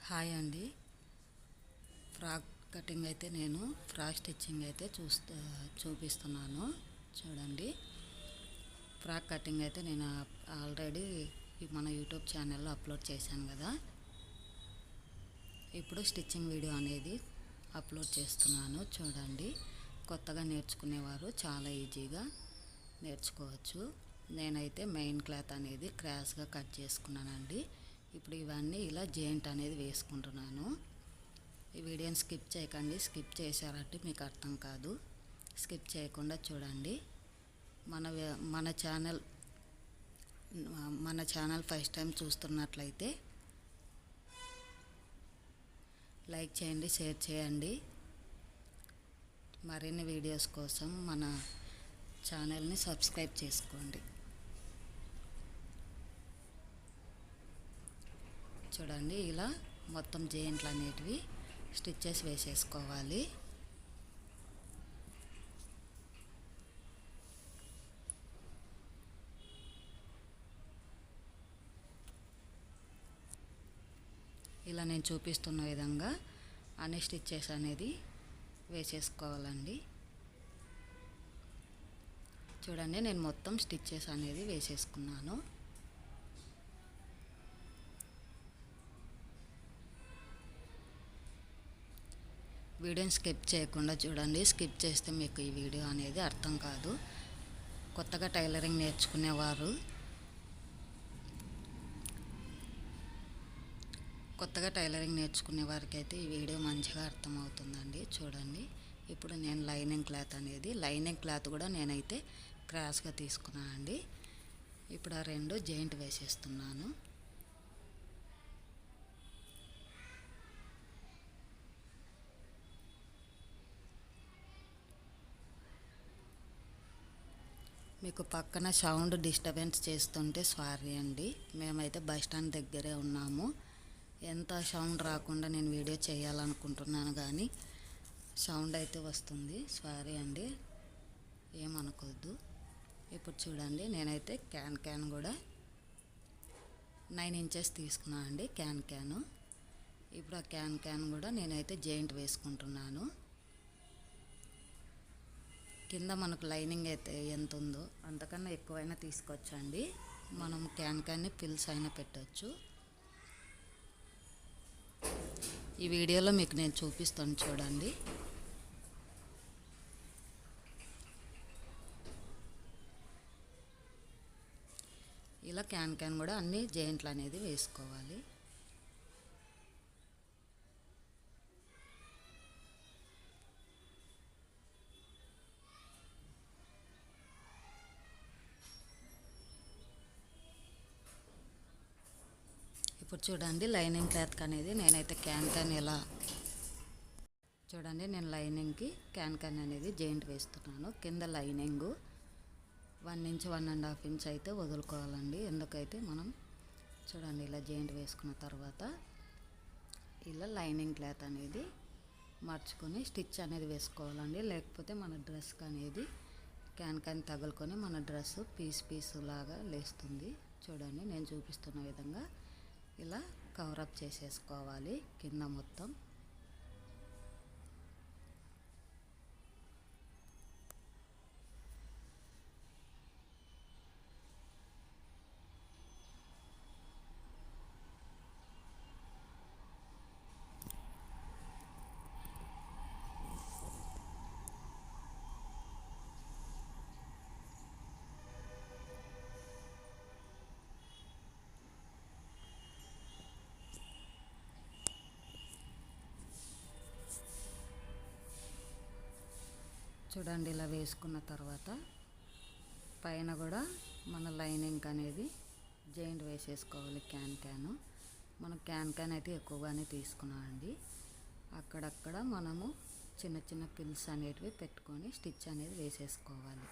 Hi అండి. Frock cutting అయితే నేను ఫ్రాక్ స్టిచ్చింగ్ అయితే చూపిస్తున్నాను. చూడండి, ఫ్రాక్ కటింగ్ అయితే నేను ఆల్రెడీ మన యూట్యూబ్ ఛానల్లో అప్లోడ్ చేశాను కదా. ఇప్పుడు స్టిచ్చింగ్ వీడియో అనేది అప్లోడ్ చేస్తున్నాను. చూడండి, కొత్తగా నేర్చుకునేవారు చాలా ఈజీగా నేర్చుకోవచ్చు. నేనైతే మెయిన్ క్లాత్ అనేది క్రాస్గా కట్ చేసుకున్నానండి. ఇప్పుడు ఇవన్నీ ఇలా జాయింట్ అనేది వేసుకుంటున్నాను. ఈ వీడియోని స్కిప్ చేయకండి. స్కిప్ చేశారంటే మీకు అర్థం కాదు. స్కిప్ చేయకుండా చూడండి. మన మన ఛానల్ మన ఛానల్ ఫస్ట్ టైం చూస్తున్నట్లయితే లైక్ చేయండి, షేర్ చేయండి. మరిన్ని వీడియోస్ కోసం మన ఛానల్ని సబ్స్క్రైబ్ చేసుకోండి. చూడండి, ఇలా మొత్తం జాయింట్లు అనేటివి స్టిచ్చెస్ వేసేసుకోవాలి. ఇలా నేను చూపిస్తున్న విధంగా అన్ని స్టిచ్చెస్ అనేది వేసేసుకోవాలండి. చూడండి, నేను మొత్తం స్టిచ్చెస్ అనేది వేసేసుకున్నాను. వీడియోని స్కిప్ చేయకుండా చూడండి. స్కిప్ చేస్తే మీకు ఈ వీడియో అనేది అర్థం కాదు. కొత్తగా టైలరింగ్ నేర్చుకునే వారికి అయితే ఈ వీడియో మంచిగా అర్థమవుతుందండి. చూడండి, ఇప్పుడు నేను లైనింగ్ క్లాత్ కూడా నేనైతే క్రాస్గా తీసుకున్నానండి. ఇప్పుడు ఆ రెండు జాయింట్ వేసేస్తున్నాను. మీకు పక్కన సౌండ్ డిస్టర్బెన్స్ చేస్తుంటే సారీ అండి. మేమైతే బస్ స్టాండ్ దగ్గరే ఉన్నాము. ఎంత సౌండ్ రాకుండా నేను వీడియో చేయాలనుకుంటున్నాను, కానీ సౌండ్ అయితే వస్తుంది. సారీ అండి, ఏమనుకోవద్దు. ఇప్పుడు చూడండి, నేనైతే క్యాన్ కూడా 9 ఇంచెస్ తీసుకున్నాను అండి. క్యాను ఇప్పుడు ఆ క్యాన్ కూడా నేనైతే జాయింట్ వేసుకుంటున్నాను. కింద మనకు లైనింగ్ అయితే ఎంత ఉందో అంతకన్నా ఎక్కువైనా తీసుకోవచ్చండి. మనం క్యాన్ని పిల్స్ అయినా పెట్టవచ్చు. ఈ వీడియోలో మీకు నేను చూపిస్తాను చూడండి. ఇలా క్యాన్ కూడా అన్ని జాయింట్లు అనేది వేసుకోవాలి. ఇప్పుడు చూడండి, లైనింగ్ క్లాత్ అనేది నేనైతే క్యాన్ ఎలా చూడండి, నేను లైనింగ్కి క్యాన్ అనేది జాయింట్ వేస్తున్నాను. కింద లైనింగ్ 1 ఇంచ్ 1.5 ఇంచ్ అయితే వదులుకోవాలండి. ఎందుకైతే మనం చూడండి ఇలా జాయింట్ వేసుకున్న తర్వాత ఇలా లైనింగ్ క్లాత్ అనేది మర్చుకొని స్టిచ్ అనేది వేసుకోవాలండి. లేకపోతే మన డ్రెస్కి అనేది క్యాన్ తగులుకొని మన డ్రెస్ పీస్ లాగా లేస్తుంది. చూడండి, నేను చూపిస్తున్న విధంగా ఇలా కవరప్ చేసేసుకోవాలి కింద మొత్తం. చూడండి, ఇలా వేసుకున్న తర్వాత పైన కూడా మన లైనింగ్ అనేది జాయింట్ వేసేసుకోవాలి. క్యాన్ మనం క్యాన్ అయితే ఎక్కువగానే తీసుకున్నామండి. అక్కడక్కడ మనము చిన్న పిల్స్ అనేటివి పెట్టుకొని స్టిచ్ అనేది వేసేసుకోవాలి.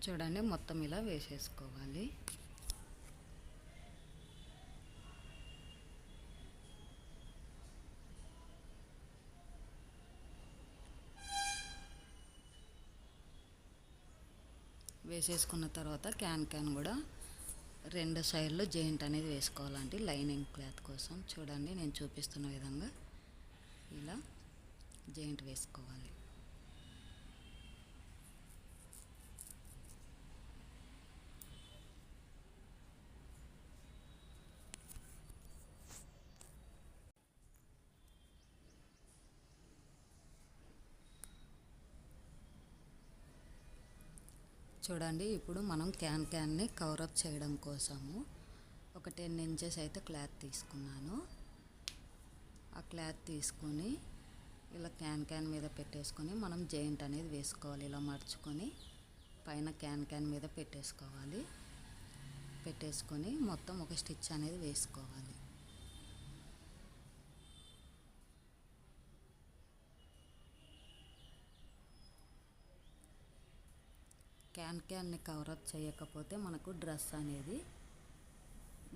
చూడండి మొత్తం ఇలా వేసేసుకోవాలి. వేసేసుకున్న తర్వాత క్యాన్ కూడా 2 సైడ్లు జాయింట్ అనేది వేసుకోవాలండి లైనింగ్ క్లాత్ కోసం. చూడండి నేను చూపిస్తున్న విధంగా ఇలా జాయింట్ వేసుకోవాలి. చూడండి ఇప్పుడు మనం క్యాన్ని కవరప్ చేయడం కోసము ఒక 10 ఇంచెస్ అయితే క్లాత్ తీసుకున్నాను. ఆ క్లాత్ తీసుకొని ఇలా క్యాన్ మీద పెట్టేసుకొని మనం జాయింట్ అనేది వేసుకోవాలి. ఇలా మర్చుకొని పైన క్యాన్ మీద పెట్టేసుకోవాలి. పెట్టేసుకొని మొత్తం ఒక స్టిచ్ అనేది వేసుకోవాలి. క్యాన్ని కవరప్ చేయకపోతే మనకు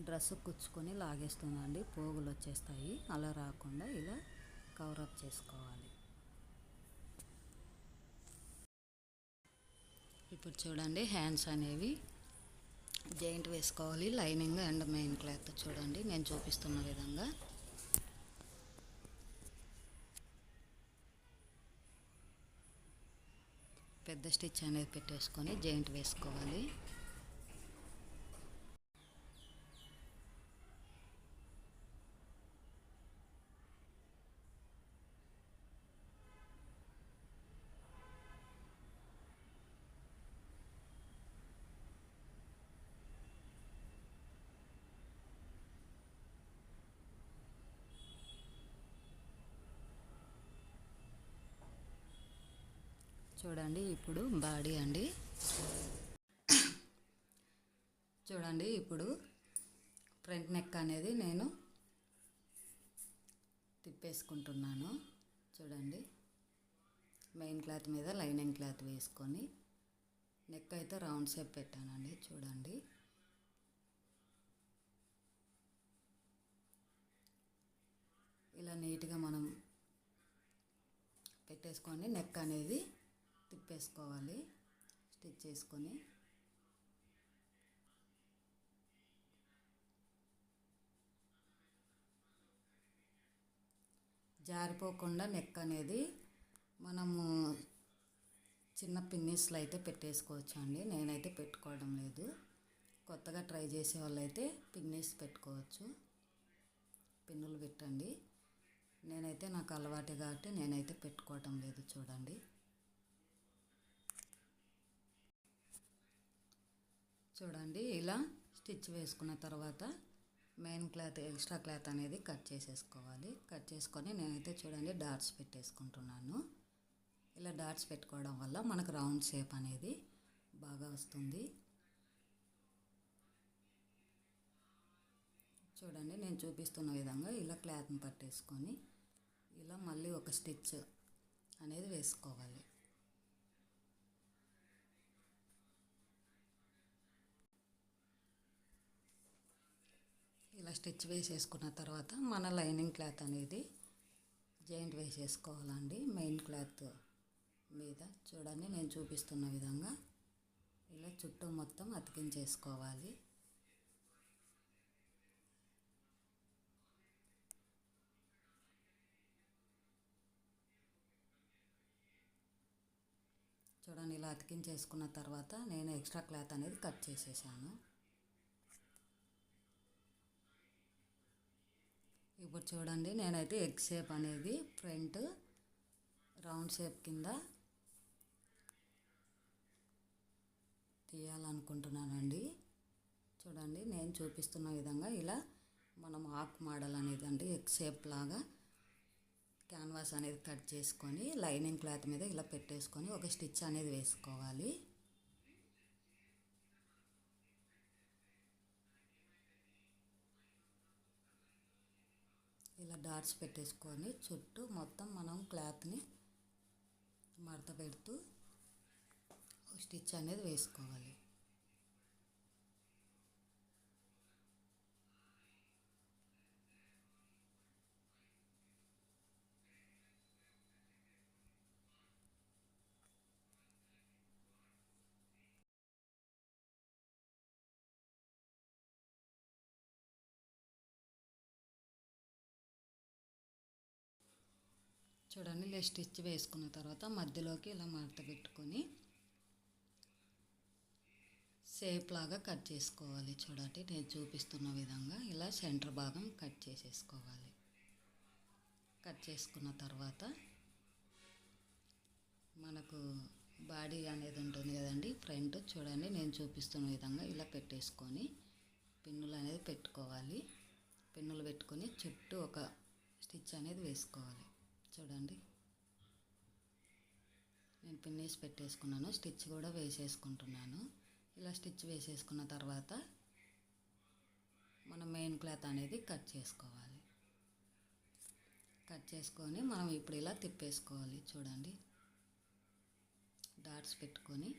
డ్రెస్ కుచ్చుకొని లాగేస్తుందండి, పోగులు వచ్చేస్తాయి. అలా రాకుండా ఇలా కవరప్ చేసుకోవాలి. ఇప్పుడు చూడండి హ్యాండ్స్ అనేవి జాయింట్ వేసుకోవాలి. లైనింగ్ అండ్ మెయిన్ క్లాత్ చూడండి నేను చూపిస్తున్న విధంగా పెద్ద స్టిచ్ అనేది పెట్టేసుకొని జాయింట్ వేసుకోవాలి. చూడండి ఇప్పుడు బాడీ అండి. చూడండి ఇప్పుడు ఫ్రంట్ నెక్ అనేది నేను తిప్పేసుకుంటున్నాను. చూడండి మెయిన్ క్లాత్ మీద లైనింగ్ క్లాత్ వేసుకొని నెక్ అయితే రౌండ్ షేప్ పెట్టానండి. చూడండి ఇలా నీట్గా మనం పెట్టేసుకొని నెక్ అనేది తిప్పేసుకోవాలి. స్టిచ్ చేసుకొని జారిపోకుండా నెక్ అనేది మనము చిన్న పిన్నిస్లు అయితే పెట్టేసుకోవచ్చు అండి. నేనైతే పెట్టుకోవడం లేదు. కొత్తగా ట్రై చేసే వాళ్ళైతే పిన్నిస్ పెట్టుకోవచ్చు, పిన్నులు పెట్టండి. నేనైతే నాకు అలవాటు కాబట్టి నేనైతే పెట్టుకోవటం లేదు. చూడండి చూడండి ఇలా స్టిచ్ వేసుకున్న తర్వాత మెయిన్ క్లాత్ ఎక్స్ట్రా క్లాత్ అనేది కట్ చేసేసుకోవాలి. కట్ చేసుకొని నేనైతే చూడండి డాట్స్ పెట్టేసుకుంటున్నాను. ఇలా డాట్స్ పెట్టుకోవడం వల్ల మనకు రౌండ్ షేప్ అనేది బాగా వస్తుంది. చూడండి నేను చూపిస్తున్న విధంగా ఇలా క్లాత్ని పట్టేసుకొని ఇలా మళ్ళీ ఒక స్టిచ్ అనేది వేసుకోవాలి. ఇలా స్టిచ్ వేసేసుకున్న తర్వాత మన లైనింగ్ క్లాత్ అనేది జాయింట్ వేసేసుకోవాలండి. మెయిన్ క్లాత్ మీద చూడండి నేను చూపిస్తున్న విధంగా ఇలా చుట్టూ మొత్తం అతికించేసుకోవాలి. చూడండి ఇలా అతికించేసుకున్న తర్వాత నేను ఎక్స్ట్రా క్లాత్ అనేది కట్ చేసేసాను. ఇప్పుడు చూడండి నేనైతే ఎగ్ షేప్ అనేది ఫ్రంట్ రౌండ్ షేప్ కింద తీయాలనుకుంటున్నానండి. చూడండి నేను చూపిస్తున్న విధంగా ఇలా మనం ఆక్ మోడల్ అనేది అంటే ఎగ్ షేప్ లాగా క్యాన్వాస్ అనేది కట్ చేసుకొని లైనింగ్ క్లాత్ మీద ఇలా పెట్టేసుకొని ఒక స్టిచ్ అనేది వేసుకోవాలి. ఇలా డాట్స్ పెట్టేసుకొని చుట్టూ మొత్తం మనం క్లాత్ని మడత పెడుతూ స్టిచ్ అనేది వేసుకోవాలి. చూడండి, ఇలా స్టిచ్ వేసుకున్న తర్వాత మధ్యలోకి ఇలా మడత పెట్టుకొని షేప్ లాగా కట్ చేసుకోవాలి. చూడండి, నేను చూపిస్తున్న విధంగా ఇలా సెంటర్ భాగం కట్ చేసేసుకోవాలి. కట్ చేసుకున్న తర్వాత మనకు బాడీ అనేది ఉంటుంది కదండి, ఫ్రంట్. చూడండి, నేను చూపిస్తున్న విధంగా ఇలా పెట్టేసుకొని పిన్నులు అనేది పెట్టుకోవాలి. పిన్నులు పెట్టుకొని చుట్టూ ఒక స్టిచ్ అనేది వేసుకోవాలి. చూడండి, నేను పిన్నేసి పెట్టేసుకున్నాను. స్టిచ్ కూడా వేసేసుకుంటున్నాను. ఇలా స్టిచ్ వేసేసుకున్న తర్వాత మనం మెయిన్ క్లాత్ అనేది కట్ చేసుకోవాలి. కట్ చేసుకొని మనం ఇప్పుడు ఇలా తిప్పేసుకోవాలి. చూడండి, డాట్స్ పెట్టుకొని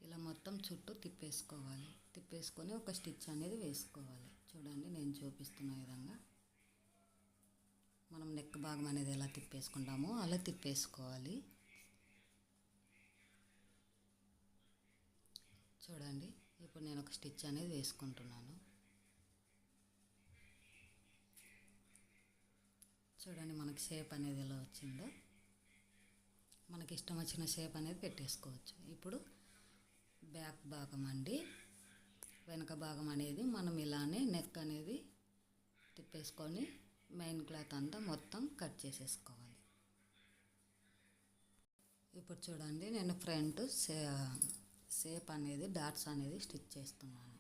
ఇలా మొత్తం చుట్టూ తిప్పేసుకోవాలి. తిప్పేసుకొని ఒక స్టిచ్ అనేది వేసుకోవాలి. చూడండి, నేను చూపిస్తున్న విధంగా మనం నెక్ భాగం అనేది ఎలా తిప్పేసుకుంటామో అలా తిప్పేసుకోవాలి. చూడండి, ఇప్పుడు నేను ఒక స్టిచ్ అనేది వేసుకుంటున్నాను. చూడండి, మనకి షేప్ అనేది ఎలా వచ్చిందో. మనకి ఇష్టం వచ్చిన షేప్ అనేది పెట్టేసుకోవచ్చు. ఇప్పుడు బ్యాక్ భాగం అండి, వెనక భాగం అనేది మనం ఇలానే నెక్ అనేది తిప్పేసుకొని మెయిన్ క్లాత్ అంతా మొత్తం కట్ చేసేసుకోవాలి. ఇప్పుడు చూడండి, నేను ఫ్రంట్ షేప్ అనేది డాట్స్ అనేది స్టిచ్ చేస్తున్నాను.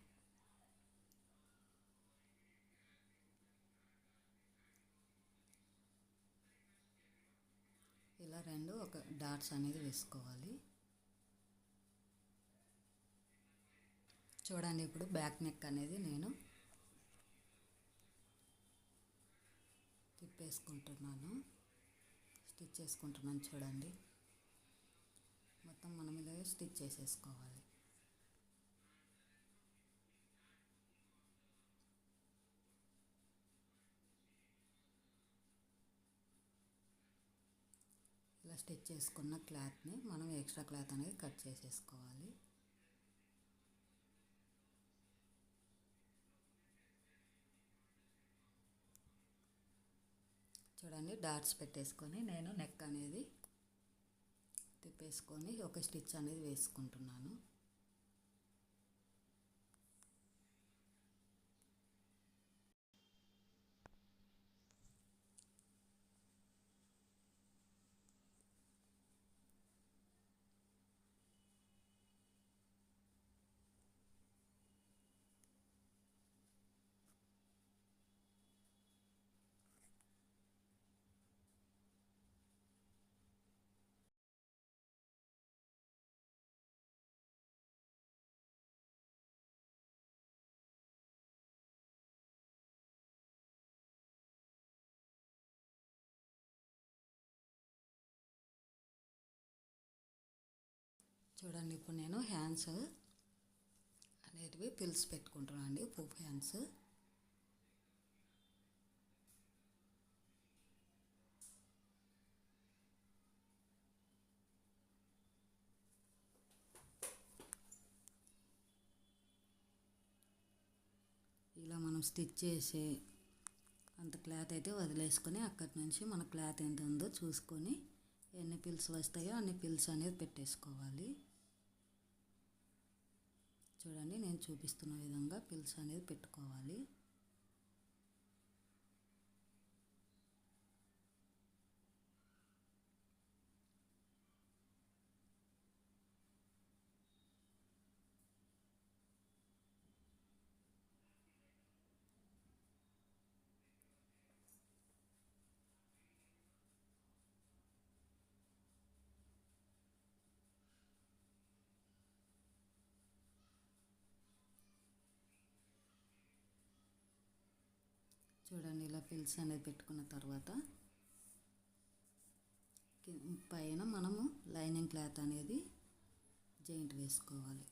ఇలా రెండు ఒక డాట్స్ అనేది వేసుకోవాలి. చూడండి, ఇప్పుడు బ్యాక్ నెక్ అనేది నేను తిప్పేసుకుంటున్నాను, స్టిచ్ చేసుకుంటున్నాను. చూడండి, మొత్తం మనం ఇలా స్టిచ్ చేసేసుకోవాలి. ఇలా స్టిచ్ చేసుకున్న క్లాత్ని మనం ఎక్స్ట్రా క్లాత్ అనేది కట్ చేసేసుకోవాలి. చూడండి, డాట్స్ పెట్టేసుకొని నేను నెక్ అనేది తిప్పేసుకొని ఒక స్టిచ్ అనేది వేసుకుంటున్నాను. చూడండి, ఇప్పుడు నేను హ్యాండ్స్ అనేటివి పిల్స్ పెట్టుకుంటున్నాను అండి, పూఫ్ హ్యాండ్స్. ఇలా మనం స్టిచ్ చేసి అంత క్లాత్ అయితే వదిలేసుకొని అక్కడి నుంచి మన క్లాత్ ఎంత ఉందో చూసుకొని ఎన్ని పిల్స్ వస్తాయో అన్ని పిల్స్ అనేది పెట్టేసుకోవాలి. చూడండి, నేను చూపిస్తున్న విధంగా పిల్స్ అనేది పెట్టుకోవాలి. చూడండి ఇలా పిల్స్ అనేది పెట్టుకున్న తర్వాత పైన మనము లైనింగ్ క్లాత్ అనేది జాయింట్ వేసుకోవాలి.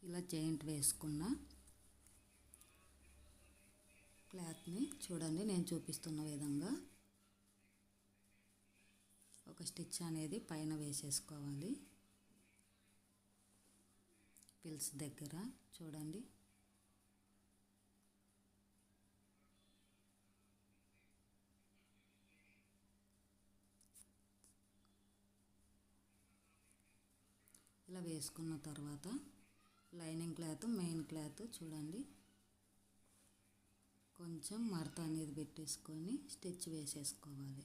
ఇలా జాయింట్ వేసుకున్న క్లాత్ని చూడండి నేను చూపిస్తున్న విధంగా ఒక స్టిచ్ అనేది పైన వేసేసుకోవాలి. పిల్స్ దగ్గర చూడండి ఇలా వేసుకున్న తర్వాత లైనింగ్ క్లాత్ మెయిన్ క్లాత్ చూడండి కొంచెం మడత అనేది పెట్టేసుకొని స్టిచ్ వేసేసుకోవాలి.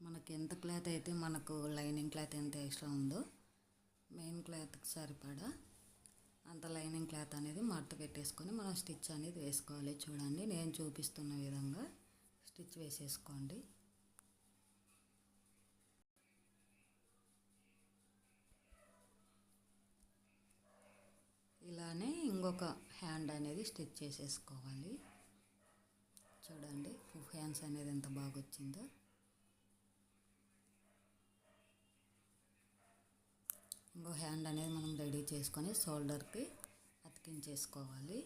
మనకి ఎంత క్లాత్ అయితే మనకు లైనింగ్ క్లాత్ ఎంత ఎక్స్ట్రా ఉందో మెయిన్ క్లాత్కి సరిపడా అంత లైనింగ్ క్లాత్ అనేది మడత పెట్టేసుకొని మనం స్టిచ్ అనేది వేసుకోవాలి. చూడండి నేను చూపిస్తున్న విధంగా స్టిచ్ వేసేసుకోండి. ఇలానే ఇంకొక హ్యాండ్ అనేది స్టిచ్ చేసేసుకోవాలి. చూడండి హ్యాండ్స్ అనేది ఎంత బాగా వచ్చిందో. ఇంకో హ్యాండ్ అనేది మనం రెడీ చేసుకొని షోల్డర్కి అతికించేసుకోవాలి.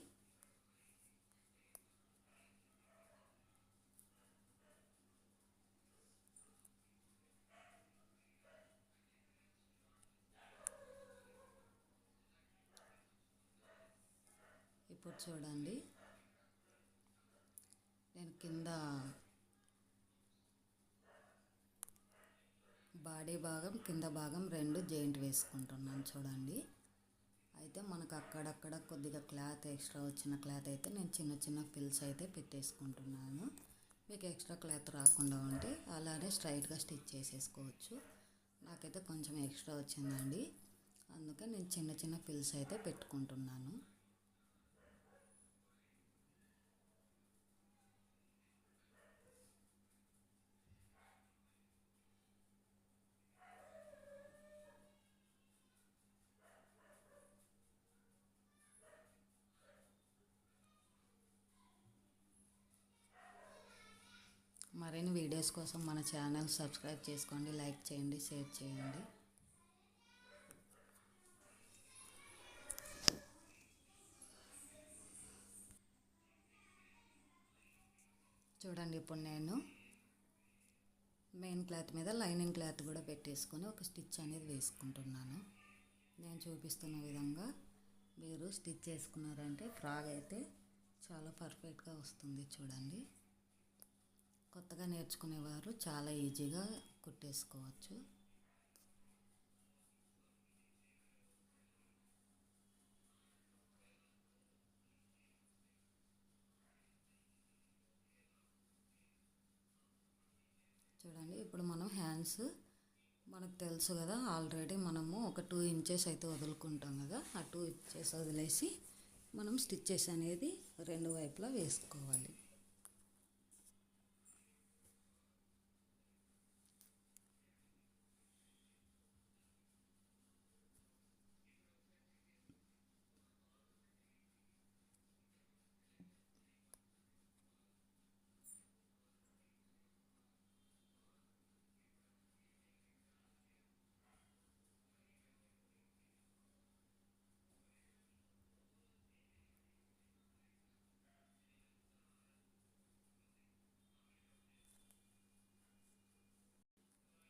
ఇప్పుడు చూడండి నేను కింద బాడీ భాగం కింద భాగం రెండు జాయింట్ వేసుకుంటున్నాను. చూడండి అయితే మనకు అక్కడక్కడ కొద్దిగా క్లాత్ ఎక్స్ట్రా వచ్చిన క్లాత్ అయితే నేను చిన్న చిన్న పిల్స్ అయితే పెట్టేసుకుంటున్నాను. మీకు ఎక్స్ట్రా క్లాత్ రాకుండా ఉంటే అలానే స్ట్రైట్గా స్టిచ్ చేసేసుకోవచ్చు. నాకైతే కొంచెం ఎక్స్ట్రా వచ్చిందండి, అందుకే నేను చిన్న చిన్న పిల్స్ అయితే పెట్టుకుంటున్నాను. మరిన్ని వీడియోస్ కోసం మన ఛానల్ సబ్స్క్రైబ్ చేసుకోండి, లైక్ చేయండి, షేర్ చేయండి. చూడండి ఇప్పుడు నేను మెయిన్ క్లాత్ మీద లైనింగ్ క్లాత్ కూడా పెట్టేసుకొని ఒక స్టిచ్ అనేది వేసుకుంటున్నాను. నేను చూపిస్తున్న విధంగా మీరు స్టిచ్ చేసుకున్నారంటే ఫ్రాక్ అయితే చాలా పర్ఫెక్ట్గా వస్తుంది. చూడండి కొత్తగా నేర్చుకునేవారు చాలా ఈజీగా కుట్టేసుకోవచ్చు. చూడండి ఇప్పుడు మనం హ్యాండ్స్ మనకు తెలుసు కదా, ఆల్రెడీ మనము ఒక 2 ఇంచెస్ అయితే వదులుకుంటాం కదా, ఆ 2 ఇంచెస్ వదిలేసి మనం స్టిచ్చెస్ అనేది రెండు వైపులా వేసుకోవాలి.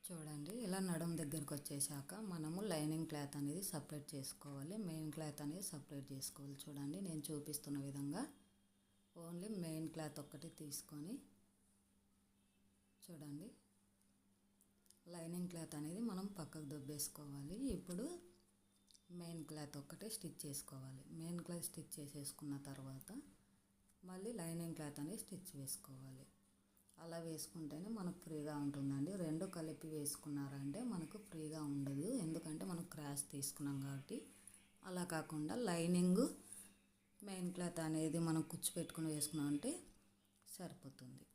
చూడండి ఇలా నడుం దగ్గరకు వచ్చేసాక మనము లైనింగ్ క్లాత్ అనేది సపరేట్ చేసుకోవాలి, మెయిన్ క్లాత్ అనేది సపరేట్ చేసుకోవాలి. చూడండి నేను చూపిస్తున్న విధంగా ఓన్లీ మెయిన్ క్లాత్ ఒక్కటి తీసుకొని చూడండి లైనింగ్ క్లాత్ అనేది మనం పక్కకు దొబ్బేసుకోవాలి. ఇప్పుడు మెయిన్ క్లాత్ ఒక్కటే స్టిచ్ చేసుకోవాలి. మెయిన్ క్లాత్ స్టిచ్ చేసేసుకున్న తర్వాత మళ్ళీ లైనింగ్ క్లాత్ అనేది స్టిచ్ వేసుకోవాలి. అలా వేసుకుంటేనే మనకు ఫ్రీగా ఉంటుందండి. రెండు కలిపి వేసుకున్నారంటే మనకు ఫ్రీగా ఉండదు, ఎందుకంటే మనం క్రాస్ తీసుకున్నాం కాబట్టి. అలా కాకుండా లైనింగ్ మెయిన్ క్లాత్ అనేది మనం కుచ్చు పెట్టుకుని వేసుకున్నామంటే సరిపోతుంది.